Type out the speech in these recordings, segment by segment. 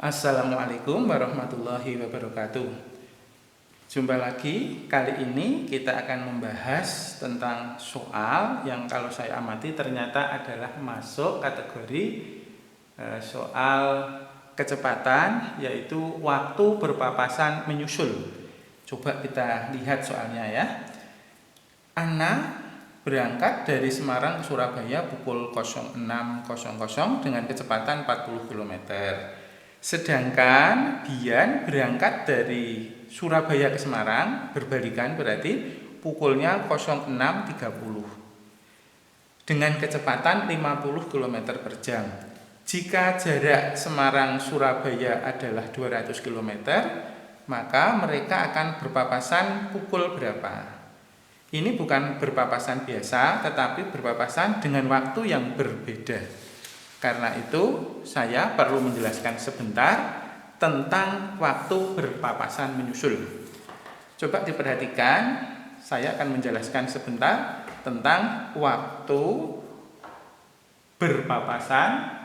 Assalamualaikum warahmatullahi wabarakatuh. Jumpa lagi, kali ini kita akan membahas tentang soal yang kalau saya amati ternyata adalah masuk kategori soal kecepatan, yaitu waktu berpapasan menyusul. Coba kita lihat soalnya ya. Ana berangkat dari Semarang ke Surabaya pukul 06.00 dengan kecepatan 40 km. Sedangkan Bian berangkat dari Surabaya ke Semarang berbalikan, berarti pukulnya 06.30 dengan kecepatan 50 km per jam. Jika jarak Semarang-Surabaya adalah 200 km, maka mereka akan berpapasan pukul berapa? Ini bukan berpapasan biasa, tetapi berpapasan dengan waktu yang berbeda. Karena itu, saya perlu menjelaskan sebentar tentang waktu berpapasan menyusul. Coba diperhatikan, saya akan menjelaskan sebentar tentang waktu berpapasan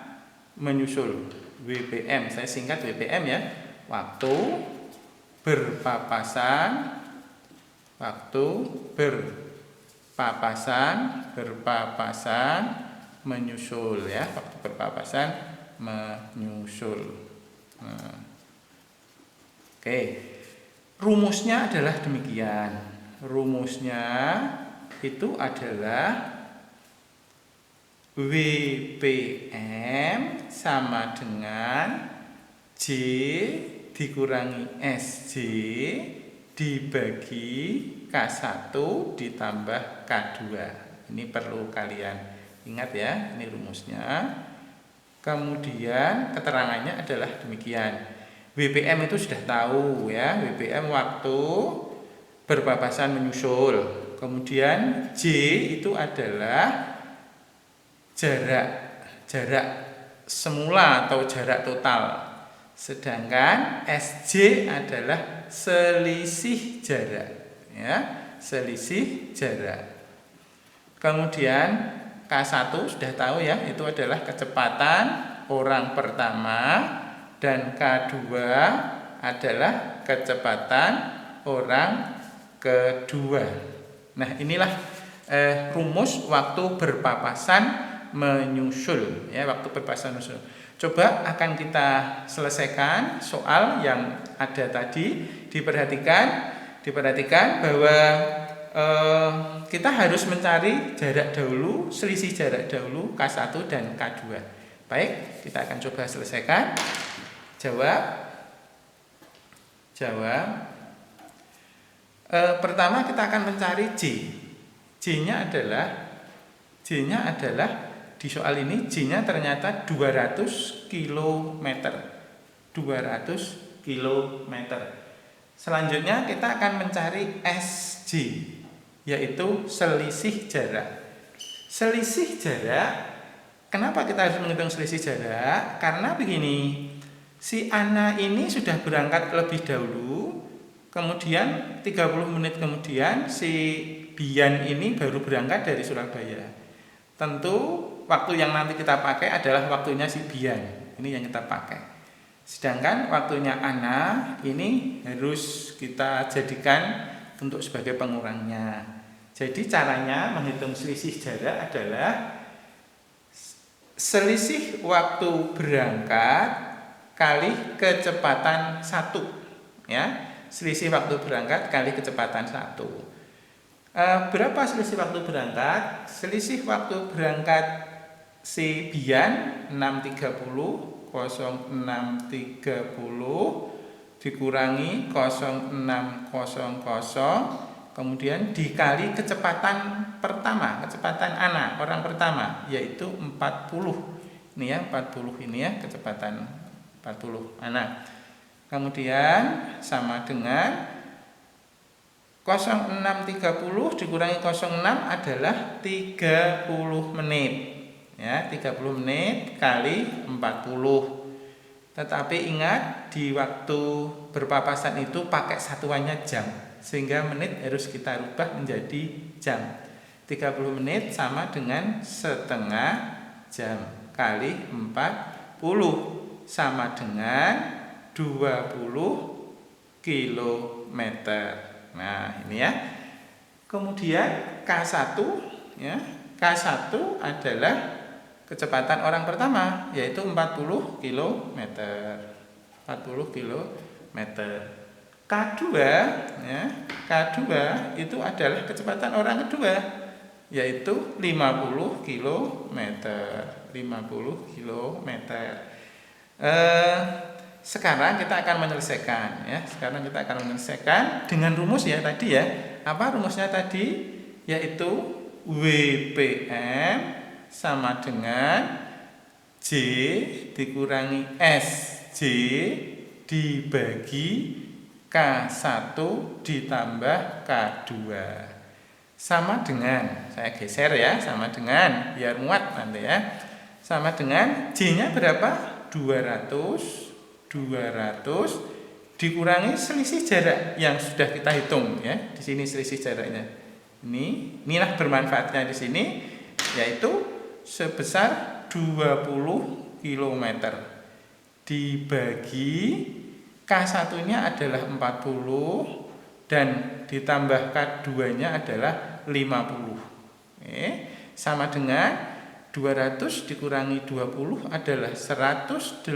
menyusul. WPM, saya singkat WPM ya. Waktu berpapasan menyusul ya, waktu berpapasan menyusul. Oke. Rumusnya adalah demikian. Rumusnya itu adalah WPM sama dengan J dikurangi SJ dibagi K1 ditambah K2. Ini perlu kalian ingat ya, ini rumusnya. Kemudian keterangannya adalah demikian. WPM itu sudah tahu ya, WPM waktu berpapasan menyusul. Kemudian J itu adalah jarak semula atau jarak total. Sedangkan SJ adalah selisih jarak ya, selisih jarak. Kemudian K1 sudah tahu ya, itu adalah kecepatan orang pertama, dan K2 adalah kecepatan orang kedua. Nah, inilah rumus waktu berpapasan menyusul ya, waktu berpapasan menyusul. Coba akan kita selesaikan soal yang ada tadi. Diperhatikan bahwa kita harus mencari jarak dahulu, selisih jarak dahulu K1 dan K2. Baik, kita akan coba selesaikan. Jawab. Pertama kita akan mencari J. J-nya adalah di soal ini J-nya ternyata 200 km. 200 km. Selanjutnya kita akan mencari SJ, yaitu selisih jarak. Selisih jarak, kenapa kita harus menghitung selisih jarak? Karena begini, si Ana ini sudah berangkat lebih dahulu, kemudian 30 menit kemudian si Bian ini baru berangkat dari Surabaya. Tentu waktu yang nanti kita pakai adalah waktunya si Bian. Ini yang kita pakai. Sedangkan waktunya Ana ini harus kita jadikan untuk sebagai pengurangnya. Jadi caranya menghitung selisih jarak adalah selisih waktu berangkat kali kecepatan 1 ya. Selisih waktu berangkat kali kecepatan 1. Berapa selisih waktu berangkat? Selisih waktu berangkat si Bian 06.30 dikurangi 06.00 kemudian dikali kecepatan pertama, kecepatan Ana, orang pertama, yaitu 40. Ini ya, 40 ini ya, kecepatan 40 Ana. Kemudian sama dengan 06.30 dikurangi 06 adalah 30 menit. Ya, 30 menit kali 40. Tetapi ingat, di waktu berpapasan itu pakai satuannya jam, sehingga menit harus kita rubah menjadi jam. 30 menit sama dengan setengah jam kali 40. sama dengan 20 kilometer. Nah, ini ya. Kemudian K1 ya. K1 adalah kecepatan orang pertama, yaitu 40 kilometer. 40 kilometer. K2 ya. K2 itu adalah kecepatan orang kedua, yaitu 50 kilometer. 50 kilometer. Sekarang kita akan menyelesaikan ya. Sekarang kita akan menyelesaikan dengan rumus ya tadi ya. Apa rumusnya tadi? Yaitu WPM sama dengan J dikurangi SJ dibagi K1 ditambah K2. Sama dengan, saya geser ya, sama dengan, biar muat nanti ya. Sama dengan J-nya berapa? 200 dikurangi selisih jarak yang sudah kita hitung ya. Di sini selisih jaraknya. Inilah bermanfaatnya di sini, yaitu sebesar 20 km dibagi K1-nya adalah 40 dan ditambah K2-nya adalah 50. Sama dengan 200 dikurangi 20 adalah 180,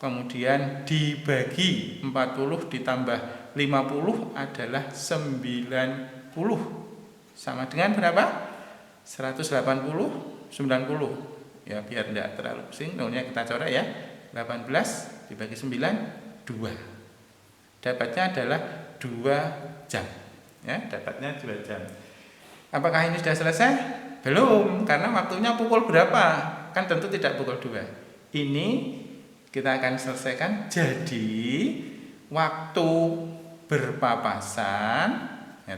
kemudian dibagi 40 ditambah 50 adalah 90. Sama dengan berapa? 180, 90. Ya, biar tidak terlalu pusing, nolnya kita coret ya. 18 dibagi 9, 2. Dapatnya adalah 2 jam. Ya, dapatnya 2 jam. Apakah ini sudah selesai? Belum, karena waktunya pukul berapa? Kan tentu tidak pukul 2. Ini kita akan selesaikan. Jadi waktu berpapasan ya,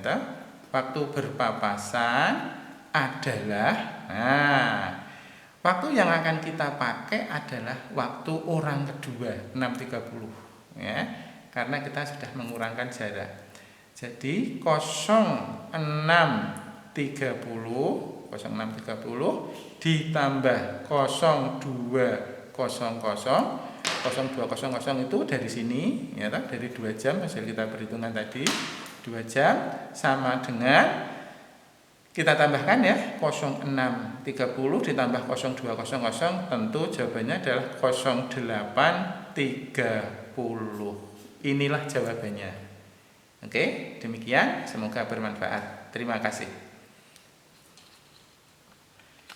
waktu berpapasan adalah waktu yang akan kita pakai adalah waktu orang kedua 6.30 ya, karena kita sudah mengurangkan jarak. Jadi 06.30 ditambah 02.00 itu dari sini ya, dari 2 jam hasil kita perhitungan tadi 2 jam sama dengan kita tambahkan ya 06.30 ditambah 02.00, tentu jawabannya adalah 08.30. Inilah jawabannya. Oke, demikian, semoga bermanfaat. Terima kasih.